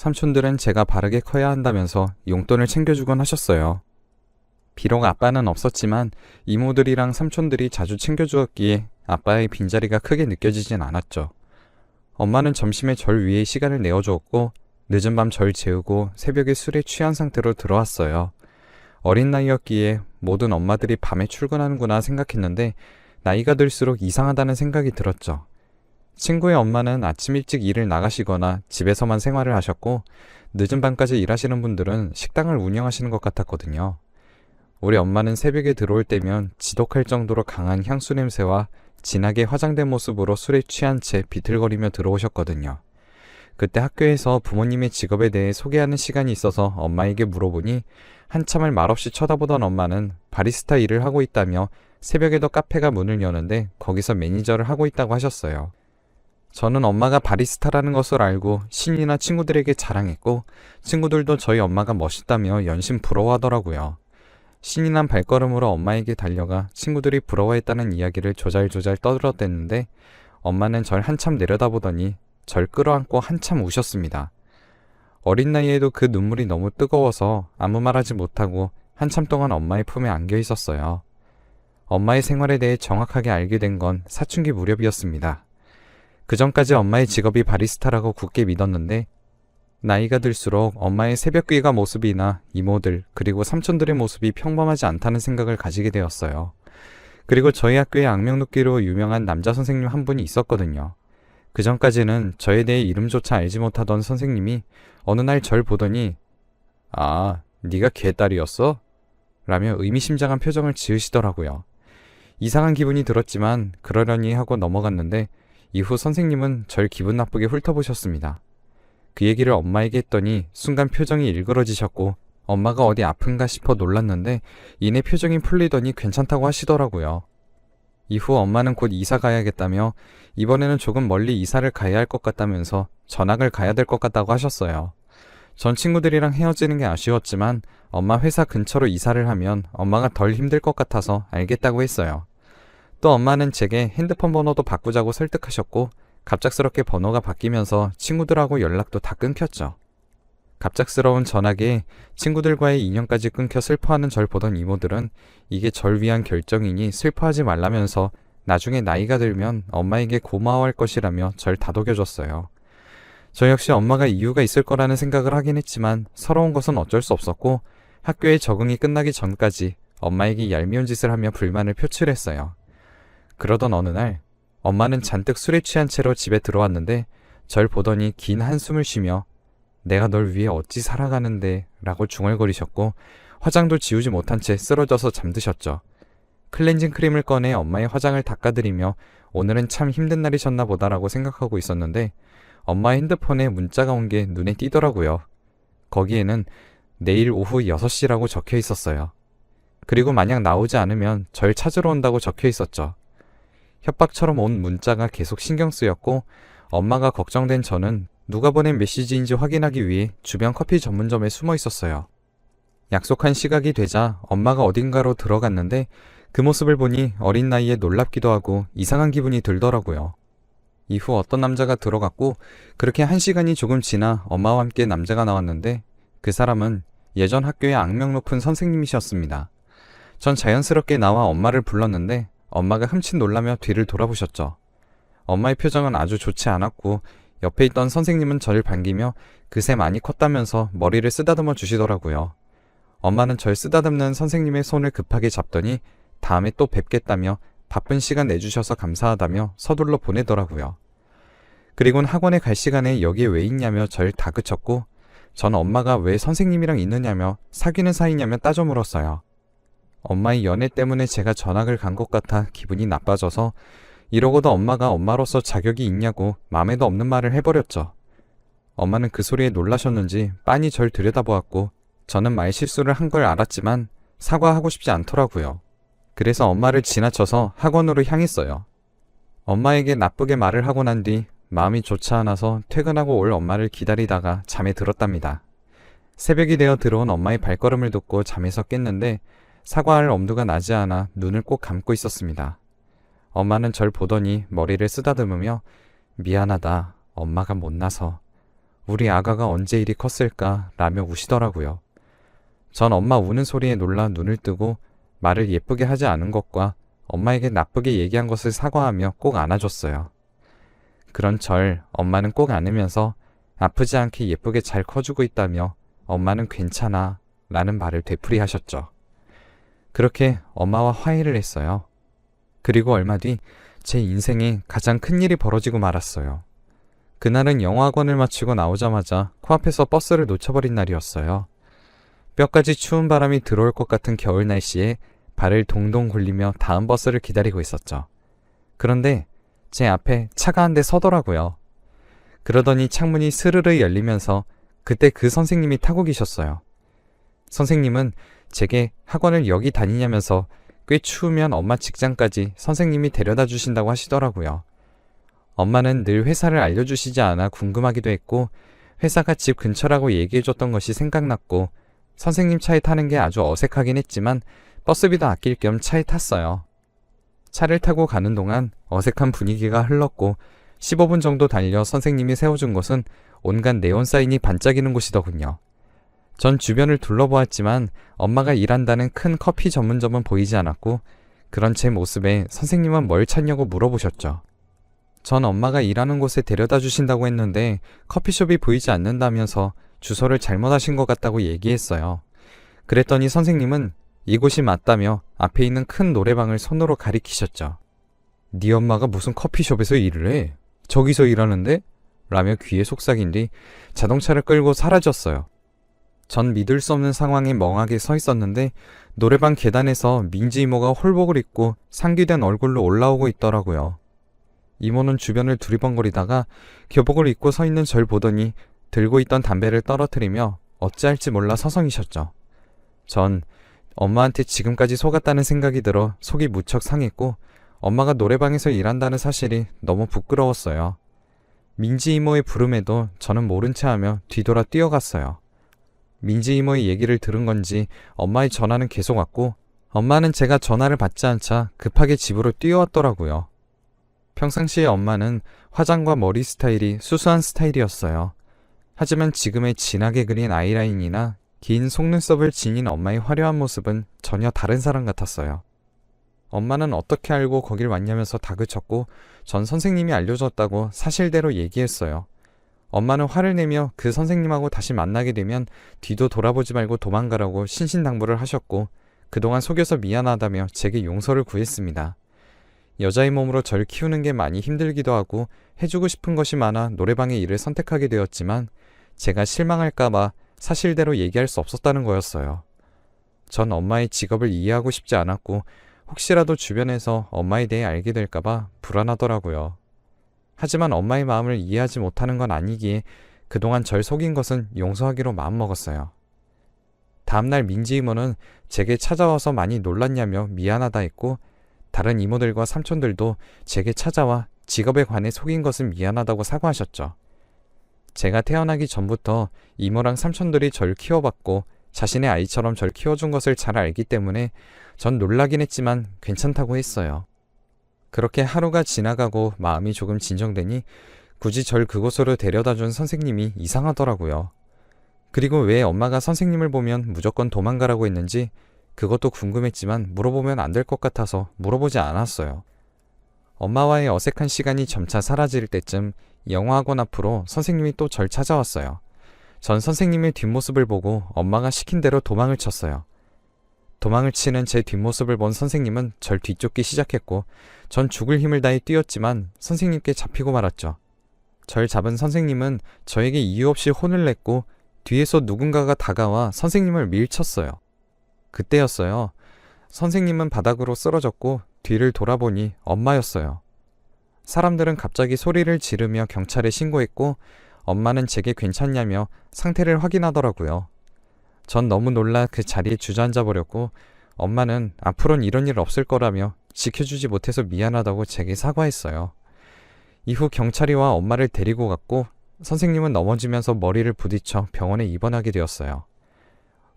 삼촌들은 제가 바르게 커야 한다면서 용돈을 챙겨주곤 하셨어요. 비록 아빠는 없었지만 이모들이랑 삼촌들이 자주 챙겨주었기에 아빠의 빈자리가 크게 느껴지진 않았죠. 엄마는 점심에 절 위해 시간을 내어주었고 늦은 밤 절 재우고 새벽에 술에 취한 상태로 들어왔어요. 어린 나이였기에 모든 엄마들이 밤에 출근하는구나 생각했는데 나이가 들수록 이상하다는 생각이 들었죠. 친구의 엄마는 아침 일찍 일을 나가시거나 집에서만 생활을 하셨고 늦은 밤까지 일하시는 분들은 식당을 운영하시는 것 같았거든요. 우리 엄마는 새벽에 들어올 때면 지독할 정도로 강한 향수 냄새와 진하게 화장된 모습으로 술에 취한 채 비틀거리며 들어오셨거든요. 그때 학교에서 부모님의 직업에 대해 소개하는 시간이 있어서 엄마에게 물어보니 한참을 말없이 쳐다보던 엄마는 바리스타 일을 하고 있다며 새벽에도 카페가 문을 여는데 거기서 매니저를 하고 있다고 하셨어요. 저는 엄마가 바리스타라는 것을 알고 신이나 친구들에게 자랑했고 친구들도 저희 엄마가 멋있다며 연신 부러워하더라고요. 신이 난 발걸음으로 엄마에게 달려가 친구들이 부러워했다는 이야기를 조잘조잘 떠들어댔는데 엄마는 절 한참 내려다보더니 절 끌어안고 한참 우셨습니다. 어린 나이에도 그 눈물이 너무 뜨거워서 아무 말하지 못하고 한참 동안 엄마의 품에 안겨 있었어요. 엄마의 생활에 대해 정확하게 알게 된 건 사춘기 무렵이었습니다. 그전까지 엄마의 직업이 바리스타라고 굳게 믿었는데 나이가 들수록 엄마의 새벽귀가 모습이나 이모들 그리고 삼촌들의 모습이 평범하지 않다는 생각을 가지게 되었어요. 그리고 저희 학교에 악명높기로 유명한 남자 선생님 한 분이 있었거든요. 그전까지는 저에 대해 이름조차 알지 못하던 선생님이 어느 날 절 보더니 "아, 네가 걔 딸이었어?" 라며 의미심장한 표정을 지으시더라고요. 이상한 기분이 들었지만 그러려니 하고 넘어갔는데 이후 선생님은 절 기분 나쁘게 훑어보셨습니다. 그 얘기를 엄마에게 했더니 순간 표정이 일그러지셨고 엄마가 어디 아픈가 싶어 놀랐는데 이내 표정이 풀리더니 괜찮다고 하시더라고요. 이후 엄마는 곧 이사 가야겠다며 이번에는 조금 멀리 이사를 가야 할 것 같다면서 전학을 가야 될 것 같다고 하셨어요. 전 친구들이랑 헤어지는 게 아쉬웠지만 엄마 회사 근처로 이사를 하면 엄마가 덜 힘들 것 같아서 알겠다고 했어요. 또 엄마는 제게 핸드폰 번호도 바꾸자고 설득하셨고 갑작스럽게 번호가 바뀌면서 친구들하고 연락도 다 끊겼죠. 갑작스러운 전학에 친구들과의 인연까지 끊겨 슬퍼하는 절 보던 이모들은 이게 절 위한 결정이니 슬퍼하지 말라면서 나중에 나이가 들면 엄마에게 고마워할 것이라며 절 다독여줬어요. 저 역시 엄마가 이유가 있을 거라는 생각을 하긴 했지만 서러운 것은 어쩔 수 없었고 학교에 적응이 끝나기 전까지 엄마에게 얄미운 짓을 하며 불만을 표출했어요. 그러던 어느 날 엄마는 잔뜩 술에 취한 채로 집에 들어왔는데 절 보더니 긴 한숨을 쉬며 "내가 널 위해 어찌 살아가는데" 라고 중얼거리셨고 화장도 지우지 못한 채 쓰러져서 잠드셨죠. 클렌징 크림을 꺼내 엄마의 화장을 닦아드리며 오늘은 참 힘든 날이셨나 보다라고 생각하고 있었는데 엄마의 핸드폰에 문자가 온 게 눈에 띄더라고요. 거기에는 내일 오후 6시라고 적혀 있었어요. 그리고 만약 나오지 않으면 절 찾으러 온다고 적혀 있었죠. 협박처럼 온 문자가 계속 신경 쓰였고 엄마가 걱정된 저는 누가 보낸 메시지인지 확인하기 위해 주변 커피 전문점에 숨어 있었어요. 약속한 시각이 되자 엄마가 어딘가로 들어갔는데 그 모습을 보니 어린 나이에 놀랍기도 하고 이상한 기분이 들더라고요. 이후 어떤 남자가 들어갔고 그렇게 1시간이 조금 지나 엄마와 함께 남자가 나왔는데 그 사람은 예전 학교의 악명 높은 선생님이셨습니다. 전 자연스럽게 나와 엄마를 불렀는데 엄마가 흠칫 놀라며 뒤를 돌아보셨죠. 엄마의 표정은 아주 좋지 않았고 옆에 있던 선생님은 저를 반기며 그새 많이 컸다면서 머리를 쓰다듬어 주시더라고요. 엄마는 절 쓰다듬는 선생님의 손을 급하게 잡더니 다음에 또 뵙겠다며 바쁜 시간 내주셔서 감사하다며 서둘러 보내더라고요. 그리고는 학원에 갈 시간에 여기에 왜 있냐며 절 다그쳤고 전 엄마가 왜 선생님이랑 있느냐며 사귀는 사이냐며 따져 물었어요. 엄마의 연애 때문에 제가 전학을 간 것 같아 기분이 나빠져서 이러고도 엄마가 엄마로서 자격이 있냐고 마음에도 없는 말을 해버렸죠. 엄마는 그 소리에 놀라셨는지 빤히 절 들여다보았고 저는 말실수를 한 걸 알았지만 사과하고 싶지 않더라고요. 그래서 엄마를 지나쳐서 학원으로 향했어요. 엄마에게 나쁘게 말을 하고 난 뒤 마음이 좋지 않아서 퇴근하고 올 엄마를 기다리다가 잠에 들었답니다. 새벽이 되어 들어온 엄마의 발걸음을 듣고 잠에서 깼는데 사과할 엄두가 나지 않아 눈을 꼭 감고 있었습니다. 엄마는 절 보더니 머리를 쓰다듬으며 "미안하다. 엄마가 못나서. 우리 아가가 언제 이리 컸을까 라며 우시더라고요. 전 엄마 우는 소리에 놀라 눈을 뜨고 말을 예쁘게 하지 않은 것과 엄마에게 나쁘게 얘기한 것을 사과하며 꼭 안아줬어요. 그런 절 엄마는 꼭 안으면서 아프지 않게 예쁘게 잘 커주고 있다며 엄마는 괜찮아 라는 말을 되풀이하셨죠. 그렇게 엄마와 화해를 했어요. 그리고 얼마 뒤 제 인생에 가장 큰 일이 벌어지고 말았어요. 그날은 영어학원을 마치고 나오자마자 코앞에서 버스를 놓쳐버린 날이었어요. 뼈까지 추운 바람이 들어올 것 같은 겨울 날씨에 발을 동동 굴리며 다음 버스를 기다리고 있었죠. 그런데 제 앞에 차가 한 대 서더라고요. 그러더니 창문이 스르르 열리면서 그때 그 선생님이 타고 계셨어요. 선생님은 제게 학원을 여기 다니냐면서 꽤 추우면 엄마 직장까지 선생님이 데려다 주신다고 하시더라고요. 엄마는 늘 회사를 알려주시지 않아 궁금하기도 했고 회사가 집 근처라고 얘기해줬던 것이 생각났고 선생님 차에 타는 게 아주 어색하긴 했지만 버스비도 아낄 겸 차에 탔어요. 차를 타고 가는 동안 어색한 분위기가 흘렀고 15분 정도 달려 선생님이 세워준 곳은 온갖 네온 사인이 반짝이는 곳이더군요. 전 주변을 둘러보았지만 엄마가 일한다는 큰 커피 전문점은 보이지 않았고 그런 제 모습에 선생님은 뭘 찾냐고 물어보셨죠. 전 엄마가 일하는 곳에 데려다 주신다고 했는데 커피숍이 보이지 않는다면서 주소를 잘못하신 것 같다고 얘기했어요. 그랬더니 선생님은 이곳이 맞다며 앞에 있는 큰 노래방을 손으로 가리키셨죠. 네 엄마가 무슨 커피숍에서 일을 해? 저기서 일하는데? 라며 귀에 속삭인 뒤 자동차를 끌고 사라졌어요. 전 믿을 수 없는 상황에 멍하게 서 있었는데 노래방 계단에서 민지 이모가 홀복을 입고 상기된 얼굴로 올라오고 있더라고요. 이모는 주변을 두리번거리다가 교복을 입고 서 있는 절 보더니 들고 있던 담배를 떨어뜨리며 어찌할지 몰라 서성이셨죠. 전 엄마한테 지금까지 속았다는 생각이 들어 속이 무척 상했고 엄마가 노래방에서 일한다는 사실이 너무 부끄러웠어요. 민지 이모의 부름에도 저는 모른 체 하며 뒤돌아 뛰어갔어요. 민지 이모의 얘기를 들은 건지 엄마의 전화는 계속 왔고 엄마는 제가 전화를 받지 않자 급하게 집으로 뛰어왔더라고요. 평상시에 엄마는 화장과 머리 스타일이 수수한 스타일이었어요. 하지만 지금의 진하게 그린 아이라인이나 긴 속눈썹을 지닌 엄마의 화려한 모습은 전혀 다른 사람 같았어요. 엄마는 어떻게 알고 거길 왔냐면서 다그쳤고 전 선생님이 알려줬다고 사실대로 얘기했어요. 엄마는 화를 내며 그 선생님하고 다시 만나게 되면 뒤도 돌아보지 말고 도망가라고 신신당부를 하셨고 그동안 속여서 미안하다며 제게 용서를 구했습니다. 여자의 몸으로 절 키우는 게 많이 힘들기도 하고 해주고 싶은 것이 많아 노래방의 일을 선택하게 되었지만 제가 실망할까봐 사실대로 얘기할 수 없었다는 거였어요. 전 엄마의 직업을 이해하고 싶지 않았고 혹시라도 주변에서 엄마에 대해 알게 될까봐 불안하더라고요. 하지만 엄마의 마음을 이해하지 못하는 건 아니기에 그동안 절 속인 것은 용서하기로 마음먹었어요. 다음날 민지 이모는 제게 찾아와서 많이 놀랐냐며 미안하다 했고 다른 이모들과 삼촌들도 제게 찾아와 직업에 관해 속인 것은 미안하다고 사과하셨죠. 제가 태어나기 전부터 이모랑 삼촌들이 절 키워봤고 자신의 아이처럼 절 키워준 것을 잘 알기 때문에 전 놀라긴 했지만 괜찮다고 했어요. 그렇게 하루가 지나가고 마음이 조금 진정되니 굳이 절 그곳으로 데려다준 선생님이 이상하더라고요. 그리고 왜 엄마가 선생님을 보면 무조건 도망가라고 했는지 그것도 궁금했지만 물어보면 안 될 것 같아서 물어보지 않았어요. 엄마와의 어색한 시간이 점차 사라질 때쯤 영어학원 앞으로 선생님이 또 절 찾아왔어요. 전 선생님의 뒷모습을 보고 엄마가 시킨 대로 도망을 쳤어요. 도망을 치는 제 뒷모습을 본 선생님은 절 뒤쫓기 시작했고 전 죽을 힘을 다해 뛰었지만 선생님께 잡히고 말았죠. 절 잡은 선생님은 저에게 이유 없이 혼을 냈고 뒤에서 누군가가 다가와 선생님을 밀쳤어요. 그때였어요. 선생님은 바닥으로 쓰러졌고 뒤를 돌아보니 엄마였어요. 사람들은 갑자기 소리를 지르며 경찰에 신고했고 엄마는 제게 괜찮냐며 상태를 확인하더라고요. 전 너무 놀라 그 자리에 주저앉아 버렸고 엄마는 앞으로는 이런 일 없을 거라며 지켜주지 못해서 미안하다고 제게 사과했어요. 이후 경찰이 와 엄마를 데리고 갔고 선생님은 넘어지면서 머리를 부딪혀 병원에 입원하게 되었어요.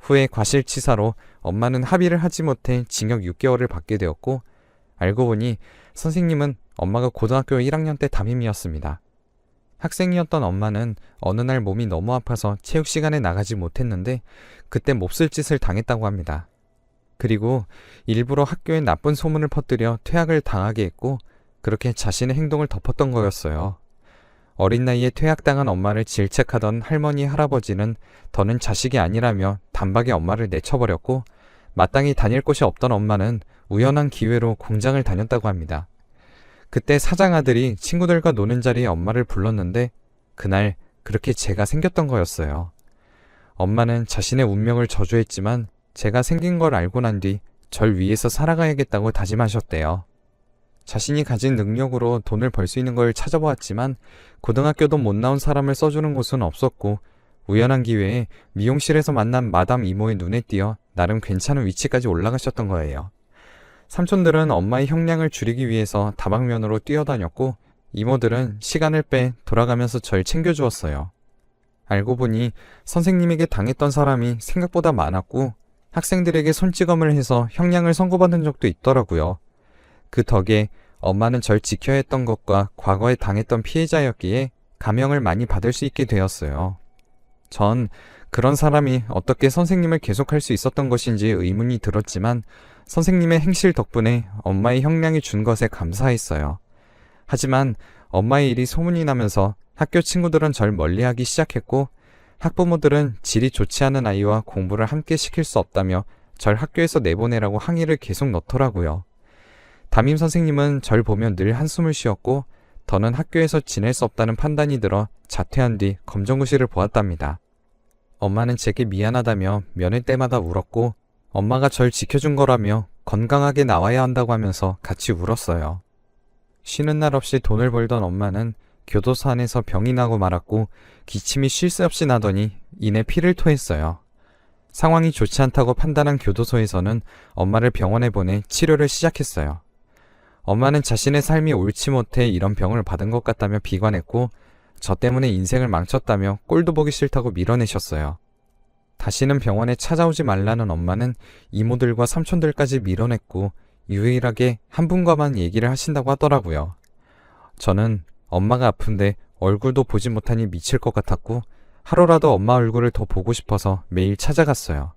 후에 과실치사로 엄마는 합의를 하지 못해 징역 6개월을 받게 되었고 알고 보니 선생님은 엄마가 고등학교 1학년 때 담임이었습니다. 학생이었던 엄마는 어느 날 몸이 너무 아파서 체육 시간에 나가지 못했는데 그때 몹쓸 짓을 당했다고 합니다. 그리고 일부러 학교에 나쁜 소문을 퍼뜨려 퇴학을 당하게 했고 그렇게 자신의 행동을 덮었던 거였어요. 어린 나이에 퇴학당한 엄마를 질책하던 할머니, 할아버지는 더는 자식이 아니라며 단박에 엄마를 내쳐버렸고 마땅히 다닐 곳이 없던 엄마는 우연한 기회로 공장을 다녔다고 합니다. 그때 사장 아들이 친구들과 노는 자리에 엄마를 불렀는데 그날 그렇게 죄가 생겼던 거였어요. 엄마는 자신의 운명을 저주했지만 죄가 생긴 걸 알고 난 뒤 절 위해서 살아가야겠다고 다짐하셨대요. 자신이 가진 능력으로 돈을 벌 수 있는 걸 찾아보았지만 고등학교도 못 나온 사람을 써주는 곳은 없었고 우연한 기회에 미용실에서 만난 마담 이모의 눈에 띄어 나름 괜찮은 위치까지 올라가셨던 거예요. 삼촌들은 엄마의 형량을 줄이기 위해서 다방면으로 뛰어다녔고 이모들은 시간을 빼 돌아가면서 절 챙겨주었어요. 알고 보니 선생님에게 당했던 사람이 생각보다 많았고 학생들에게 손찌검을 해서 형량을 선고받은 적도 있더라고요. 그 덕에 엄마는 절 지켜야 했던 것과 과거에 당했던 피해자였기에 감형을 많이 받을 수 있게 되었어요. 전 그런 사람이 어떻게 선생님을 계속할 수 있었던 것인지 의문이 들었지만 선생님의 행실 덕분에 엄마의 형량이 준 것에 감사했어요. 하지만 엄마의 일이 소문이 나면서 학교 친구들은 절 멀리하기 시작했고 학부모들은 질이 좋지 않은 아이와 공부를 함께 시킬 수 없다며 절 학교에서 내보내라고 항의를 계속 넣더라고요. 담임 선생님은 절 보며 늘 한숨을 쉬었고 더는 학교에서 지낼 수 없다는 판단이 들어 자퇴한 뒤 검정고시를 보았답니다. 엄마는 제게 미안하다며 면회 때마다 울었고 엄마가 절 지켜준 거라며 건강하게 나와야 한다고 하면서 같이 울었어요. 쉬는 날 없이 돈을 벌던 엄마는 교도소 안에서 병이 나고 말았고 기침이 쉴 새 없이 나더니 이내 피를 토했어요. 상황이 좋지 않다고 판단한 교도소에서는 엄마를 병원에 보내 치료를 시작했어요. 엄마는 자신의 삶이 옳지 못해 이런 병을 받은 것 같다며 비관했고 저 때문에 인생을 망쳤다며 꼴도 보기 싫다고 밀어내셨어요. 다시는 병원에 찾아오지 말라는 엄마는 이모들과 삼촌들까지 밀어냈고 유일하게 한 분과만 얘기를 하신다고 하더라고요. 저는 엄마가 아픈데 얼굴도 보지 못하니 미칠 것 같았고 하루라도 엄마 얼굴을 더 보고 싶어서 매일 찾아갔어요.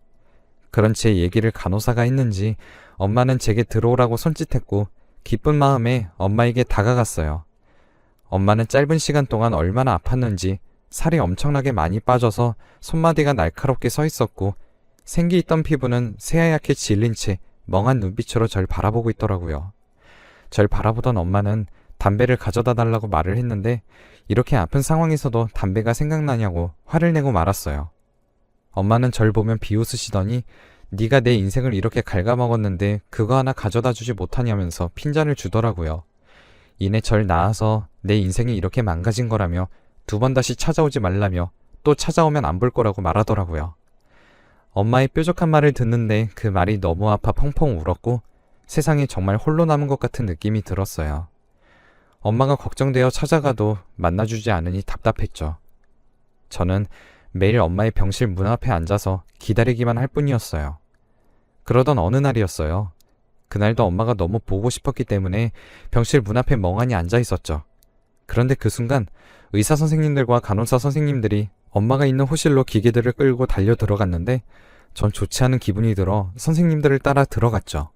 그런 제 얘기를 간호사가 했는지 엄마는 제게 들어오라고 손짓했고 기쁜 마음에 엄마에게 다가갔어요. 엄마는 짧은 시간 동안 얼마나 아팠는지 살이 엄청나게 많이 빠져서 손마디가 날카롭게 서 있었고 생기 있던 피부는 새하얗게 질린 채 멍한 눈빛으로 절 바라보고 있더라고요. 절 바라보던 엄마는 담배를 가져다 달라고 말을 했는데 이렇게 아픈 상황에서도 담배가 생각나냐고 화를 내고 말았어요. 엄마는 절 보면 비웃으시더니 네가 내 인생을 이렇게 갉아먹었는데 그거 하나 가져다 주지 못하냐면서 핀잔을 주더라고요. 이내 절 낳아서 내 인생이 이렇게 망가진 거라며 2번 다시 찾아오지 말라며 또 찾아오면 안 볼 거라고 말하더라고요. 엄마의 뾰족한 말을 듣는데 그 말이 너무 아파 펑펑 울었고 세상에 정말 홀로 남은 것 같은 느낌이 들었어요. 엄마가 걱정되어 찾아가도 만나주지 않으니 답답했죠. 저는 매일 엄마의 병실 문 앞에 앉아서 기다리기만 할 뿐이었어요. 그러던 어느 날이었어요. 그날도 엄마가 너무 보고 싶었기 때문에 병실 문 앞에 멍하니 앉아 있었죠. 그런데 그 순간 의사 선생님들과 간호사 선생님들이 엄마가 있는 호실로 기계들을 끌고 달려 들어갔는데 전 좋지 않은 기분이 들어 선생님들을 따라 들어갔죠.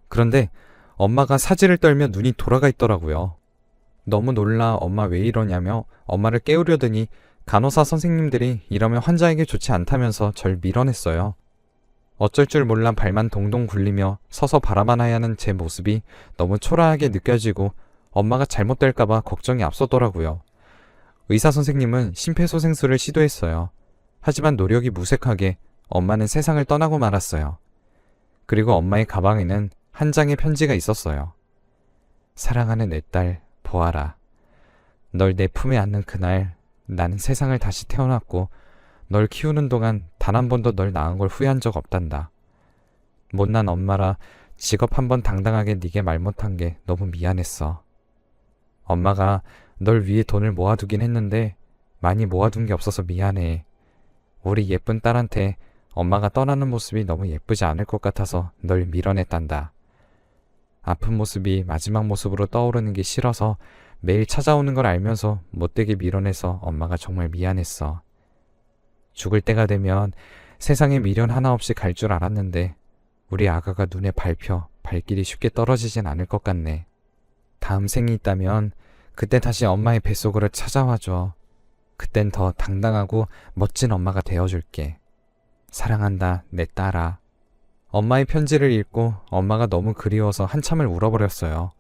그런데 엄마가 사지를 떨며 눈이 돌아가 있더라고요. 너무 놀라 엄마 왜 이러냐며 엄마를 깨우려더니 간호사 선생님들이 이러면 환자에게 좋지 않다면서 절 밀어냈어요. 어쩔 줄 몰라 발만 동동 굴리며 서서 바라만 하는 제 모습이 너무 초라하게 느껴지고 엄마가 잘못될까봐 걱정이 앞서더라고요. 의사 선생님은 심폐소생술을 시도했어요. 하지만 노력이 무색하게 엄마는 세상을 떠나고 말았어요. 그리고 엄마의 가방에는 한 장의 편지가 있었어요. 사랑하는 내 딸, 보아라. 널 내 품에 안는 그날 나는 세상을 다시 태어났고 널 키우는 동안 단 한 번도 널 낳은 걸 후회한 적 없단다. 못난 엄마라 직업 한번 당당하게 네게 말 못한 게 너무 미안했어. 엄마가 널 위해 돈을 모아두긴 했는데 많이 모아둔 게 없어서 미안해. 우리 예쁜 딸한테 엄마가 떠나는 모습이 너무 예쁘지 않을 것 같아서 널 밀어냈단다. 아픈 모습이 마지막 모습으로 떠오르는 게 싫어서 매일 찾아오는 걸 알면서 못되게 밀어내서 엄마가 정말 미안했어. 죽을 때가 되면 세상에 미련 하나 없이 갈 줄 알았는데 우리 아가가 눈에 밟혀 발길이 쉽게 떨어지진 않을 것 같네. 다음 생이 있다면 그때 다시 엄마의 뱃속으로 찾아와줘. 그땐 더 당당하고 멋진 엄마가 되어줄게. 사랑한다, 내 딸아. 엄마의 편지를 읽고 엄마가 너무 그리워서 한참을 울어버렸어요.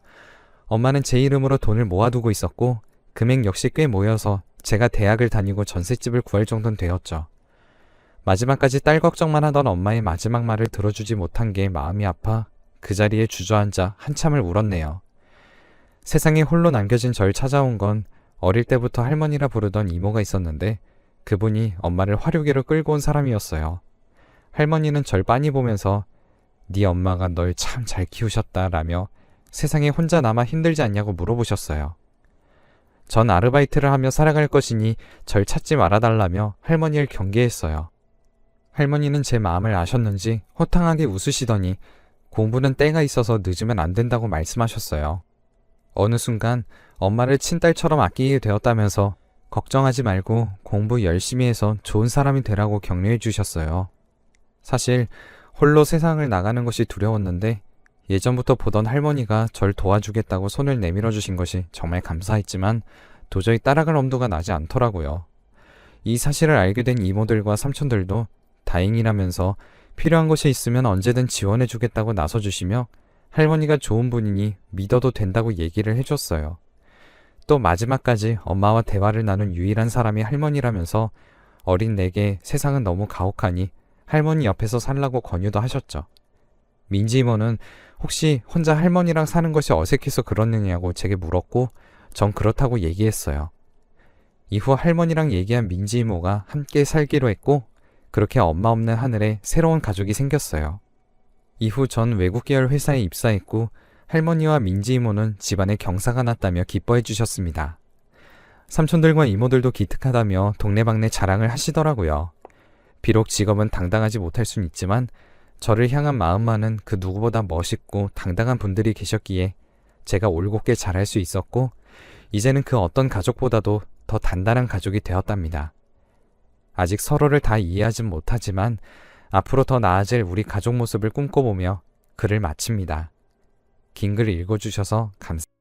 엄마는 제 이름으로 돈을 모아두고 있었고 금액 역시 꽤 모여서 제가 대학을 다니고 전셋집을 구할 정도는 되었죠. 마지막까지 딸 걱정만 하던 엄마의 마지막 말을 들어주지 못한 게 마음이 아파 그 자리에 주저앉아 한참을 울었네요. 세상에 홀로 남겨진 절 찾아온 건 어릴 때부터 할머니라 부르던 이모가 있었는데 그분이 엄마를 화류계로 끌고 온 사람이었어요. 할머니는 절 빤히 보면서 네 엄마가 널 참 잘 키우셨다라며 세상에 혼자 남아 힘들지 않냐고 물어보셨어요. 전 아르바이트를 하며 살아갈 것이니 절 찾지 말아달라며 할머니를 경계했어요. 할머니는 제 마음을 아셨는지 호탕하게 웃으시더니 공부는 때가 있어서 늦으면 안 된다고 말씀하셨어요. 어느 순간 엄마를 친딸처럼 아끼게 되었다면서 걱정하지 말고 공부 열심히 해서 좋은 사람이 되라고 격려해 주셨어요. 사실 홀로 세상을 나가는 것이 두려웠는데 예전부터 보던 할머니가 절 도와주겠다고 손을 내밀어 주신 것이 정말 감사했지만 도저히 따라갈 엄두가 나지 않더라고요. 이 사실을 알게 된 이모들과 삼촌들도 다행이라면서 필요한 것이 있으면 언제든 지원해 주겠다고 나서주시며 할머니가 좋은 분이니 믿어도 된다고 얘기를 해줬어요. 또 마지막까지 엄마와 대화를 나눈 유일한 사람이 할머니라면서 어린 내게 세상은 너무 가혹하니 할머니 옆에서 살라고 권유도 하셨죠. 민지 이모는 혹시 혼자 할머니랑 사는 것이 어색해서 그러느냐고 제게 물었고 전 그렇다고 얘기했어요. 이후 할머니랑 얘기한 민지 이모가 함께 살기로 했고 그렇게 엄마 없는 하늘에 새로운 가족이 생겼어요. 이후 전 외국 계열 회사에 입사했고 할머니와 민지 이모는 집안에 경사가 났다며 기뻐해 주셨습니다. 삼촌들과 이모들도 기특하다며 동네방네 자랑을 하시더라고요. 비록 직업은 당당하지 못할 순 있지만 저를 향한 마음만은 그 누구보다 멋있고 당당한 분들이 계셨기에 제가 올곧게 잘할 수 있었고 이제는 그 어떤 가족보다도 더 단단한 가족이 되었답니다. 아직 서로를 다 이해하진 못하지만 앞으로 더 나아질 우리 가족 모습을 꿈꿔보며 글을 마칩니다. 긴 글 읽어주셔서 감사합니다.